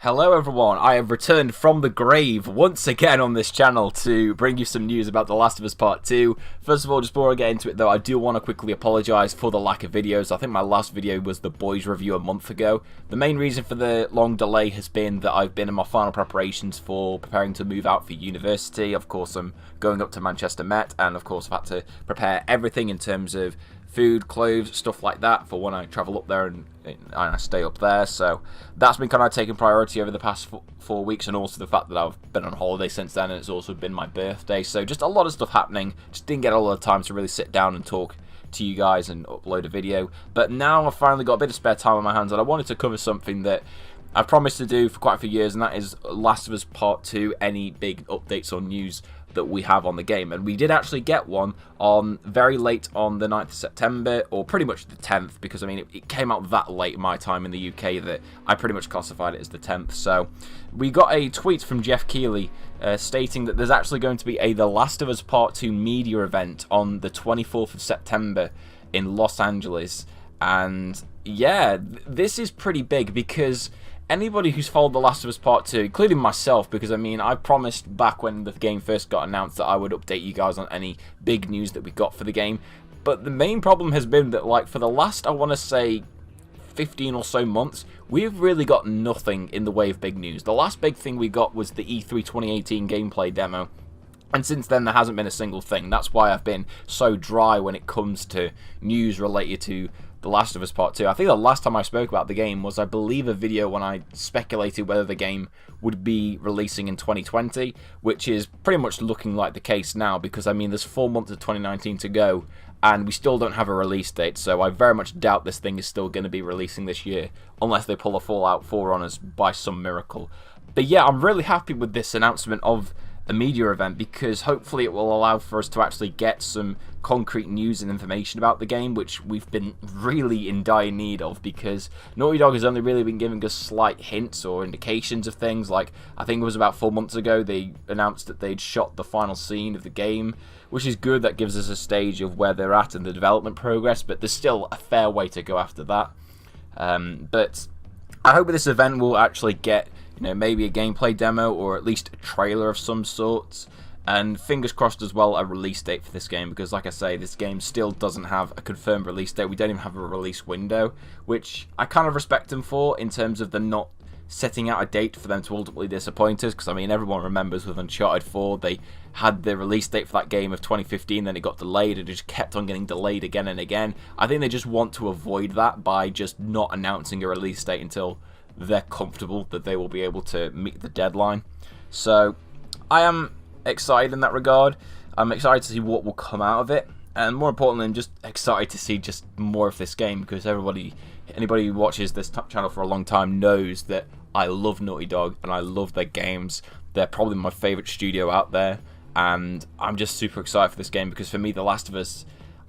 Hello everyone, I have returned from the grave once again on this channel to bring you some news about The Last of Us Part 2. First of all, just before I get into it though, I do want to quickly apologise for the lack of videos. I think my last video was the boys review a month ago. The main reason for the long delay has been that I've been in my final preparations for preparing to move out for university. Of course, I'm going up to Manchester Met, and of course I've had to prepare everything in terms of food, clothes, stuff like that for when I travel up there and I stay up there. So that's been kind of taking priority over the past 4 weeks, and also the fact that I've been on holiday since then, and it's also been my birthday. So just a lot of stuff happening. Just didn't get a lot of time to really sit down and talk to you guys and upload a video. But now I've finally got a bit of spare time on my hands, and I wanted to cover something that I've promised to do for quite a few years, and that is Last of Us Part 2, any big updates or news that we have on the game. And we did actually get one on very late on the 9th of September, or pretty much the 10th, because I mean it came out that late my time in the UK that I pretty much classified it as the 10th. So we got a tweet from Jeff Keighley stating that there's actually going to be a The Last of Us Part 2 media event on the 24th of September in Los Angeles. And yeah, this is pretty big, because anybody who's followed The Last of Us Part 2, including myself, because I mean, I promised back when the game first got announced that I would update you guys on any big news that we got for the game. But the main problem has been that, like, for the last, I want to say, 15 or so months, we've really got nothing in the way of big news. The last big thing we got was the E3 2018 gameplay demo. And since then, there hasn't been a single thing. That's why I've been so dry when it comes to news related to The Last of Us Part 2. I think the last time I spoke about the game was, I believe, a video when I speculated whether the game would be releasing in 2020, which is pretty much looking like the case now, because, I mean, there's 4 months of 2019 to go, and we still don't have a release date, so I very much doubt this thing is still going to be releasing this year, unless they pull a Fallout 4 on us by some miracle. But yeah, I'm really happy with this announcement of a media event, because hopefully it will allow for us to actually get some concrete news and information about the game, which we've been really in dire need of, because Naughty Dog has only really been giving us slight hints or indications of things. Like, I think it was about 4 months ago they announced that they'd shot the final scene of the game, which is good. That gives us a stage of where they're at in the development progress, but there's still a fair way to go after that. But I hope this event will actually get, you know, maybe a gameplay demo, or at least a trailer of some sorts, and fingers crossed as well a release date for this game, because like I say, this game still doesn't have a confirmed release date. We don't even have a release window, which I kind of respect them for, in terms of them not setting out a date for them to ultimately disappoint us, because I mean, everyone remembers with Uncharted 4 they had the release date for that game of 2015, then it got delayed, and it just kept on getting delayed again and again. I think they just want to avoid that by just not announcing a release date until they're comfortable that they will be able to meet the deadline. So I am excited in that regard. I'm excited to see what will come out of it, and more importantly, I'm just excited to see just more of this game, because anybody who watches this channel for a long time knows that I love Naughty Dog and I love their games. They're probably my favourite studio out there, and I'm just super excited for this game, because for me, The Last of Us,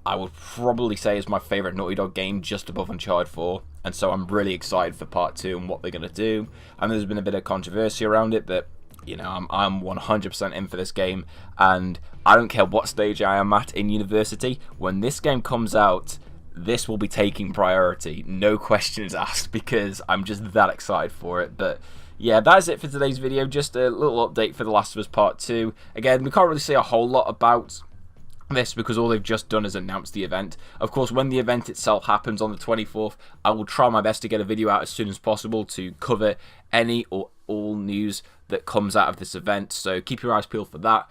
I would probably say, is my favourite Naughty Dog game, just above Uncharted 4, and so I'm really excited for Part 2 and what they're going to do. And there's been a bit of controversy around it, but you know, I'm 100% in for this game, and I don't care what stage I am at in university. When this game comes out, this will be taking priority, no questions asked, because I'm just that excited for it. But yeah, that is it for today's video. Just a little update for The Last of Us Part 2. Again, we can't really say a whole lot about this, because all they've just done is announce the event. Of course, when the event itself happens on the 24th, I will try my best to get a video out as soon as possible to cover any or all news that comes out of this event, so keep your eyes peeled for that.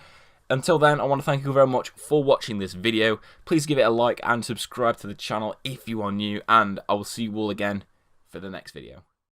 Until then, I want to thank you very much for watching this video. Please give it a like and subscribe to the channel if you are new, and I will see you all again for the next video.